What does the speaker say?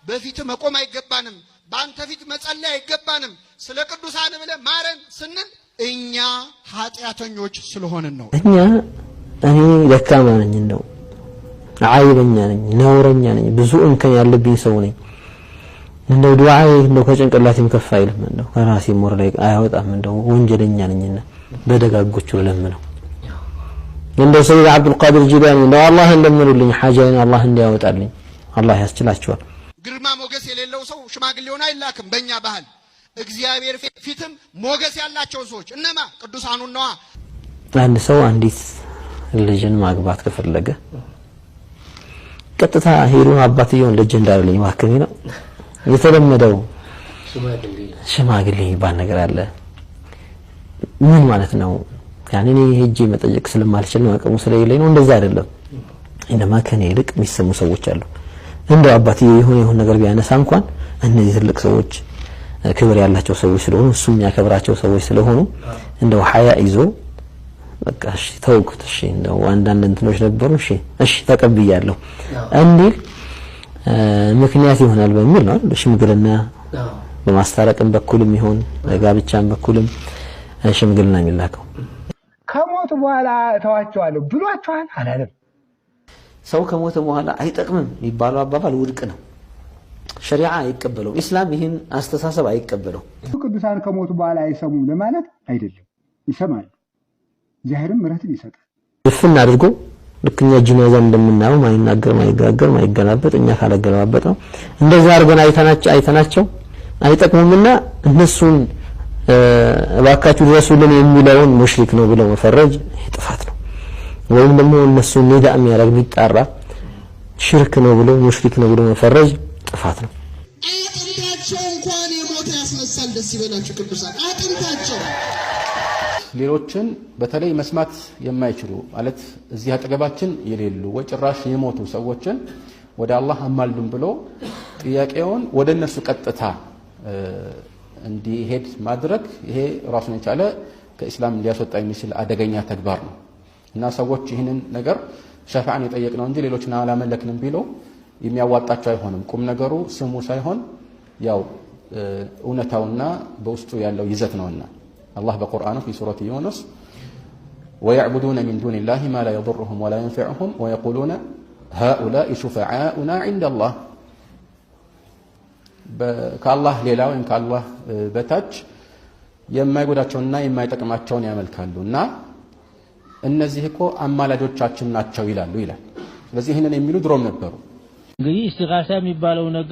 በፊት መቆም አይገባንም ባንተ ፊት መጸለይ አይገባንም ስለ ቅዱሳን ብለህ ማረን ስንል እኛ ኃጢያተኞች ስለሆነን ነው እኔ ደካማ ነኝ እንደው አይበኛ ነኝ ነውረኛ ነኝ ብዙ እንከን ያለብኝ ሰው ነኝ እንደው ዱዓዬ እንደው ከጭንቅላቴም ከፍ አይልም እንደው ከራሴ ሞር ላይ አይወጣም እንደው ወንጀለኛ ነኝና በደጋጎቹ ለምነው እንደው ሰይድ አብዱል ቃድር ጂላኒ እንደው አላህ እንደምሩልኝ ሐጃዬን አላህ እንዲያወጣልኝ አላህ ያስችላቸዋል ግርማ ሞገስ የሌለው ሰው ሽማግሌውን አይላክም በእኛ ባህል እግዚአብሔር ፊትም ሞገስ ያላቸው ሰዎች እነማ ቅዱሳኑን ነዋ አንድ ሰው አንዲት ልጅን ማግባት ከፈለገ ቀጥታ ሄዶ አባትየውን ልጅ እንዳለኝ ማከሚ ነው የተለመደው ሽማግሌ ይባል ነገር አለ ምን ማለት ነው ያኔ እኔ ሄጄ መጠየቅ ስለማልችል ነው አቅሙ ስለሌለኝ ነው እንደዛ አይደለም እንደማ ከኔ ይልቅ የሚሰሙ ሰዎች አሉ እንደው አባትየው የሆነ ነገር ቢያነሳ እንኳን እነዚህ ትልቅ ሰዎች ክብር ያላቸው ሰዎች ስለሆኑ እሱም ያከብራቸው ሰዎች ስለሆኑ እንደው ሐያ ይዞ በቃ እሺ ተውኩት እሺ እንደው አንዳንድ እንትኖች ነበሩ እሺ ተቀብያለሁ እንዲል ምክንያት ይሆናል በሚል ነው ሽምግልና በማስታረቅም በኩልም ይሁን ጋብቻም በኩልም ሽምግልና የሚላከው ከሞት በኋላ ተዋቸዋለሁ ብሏቸዋል አላለም ሰው ከሞት በኋላ አይጠቅምም ይባለው አባባል ውድቅ ነው ሸሪዓ አይቀበለው እስላም ይሄን አስተሳሰብ አይቀበለው ቅዱሳን ከሞት በኋላ አይሰሙም ለማለት አይደለም ይሰማሉ ዛህርም ምሕረትን ይሰጣል ፍና አድርጎ ልክኛ ጂናዛ እንደምናየው ማይናገር ማይጋገር ማይገላበጥ እኛ ካለገላበጥ ነው እንደዛ አርገን አይተናቸው አይጠቅሙምና እነሱን እባካችሁ ድረሱልን የሚለውን ሙሽሪክ ነው ብለው መፈረጅ ጥፋት ነው ወይም ደግሞ እነሱን ኒዳ የሚያረግ ቢጣራ ሽርክ ነው ብሎ ሙሽሪክ ነው ብሎ መፈረጅ ጥፋት ነው አጥንታቸው እንኳን የሞት ያስነሳል ደስ ይበላችሁ ቅዱሳን አጥንታቸው ሌሎችን በተለይ መስማት የማይችሉ ማለት እዚህ አጠገባችን የሌሉ ወጭራሽ የሞቱ ሰዎችን ወደ አላህ አማልዱን ብሎ ጥያቄውን ወደ እነሱ ቀጥታ እንዲሄድ ማድረግ ይሄ ራሱን የቻለ ከእስላም ሊያስወጣ የሚችል አደገኛ ተግባር ነው እና ሰዎች ይህንን ነገር ሸፋዓን የጠየቅነው እንጂ ሌሎችን አላመለክንም ቢሉ የሚያዋጣቸው አይሆንም ቁም ነገሩ ስሙ ሳይሆን ያው እውነታውና በውስጡ ያለው ይዘት ነውና الله بقرآنه في سورة يونس ويعبدون من دون الله ما لا يضرهم ولا ينفعهم ويقولون هؤلاء شفعاؤنا عند الله كالله ليلا وإن كالله بتاج يما يقولاتشونا يما يتقماتشون يعملكالونا እነዚህ እኮ አማላጆቻችን ናቸው ይላሉ ስለዚህ ይሄንን የሚሉ ድሮም ነበሩ እንግዲህ ኢስቲጋሳ የሚባለው ነገር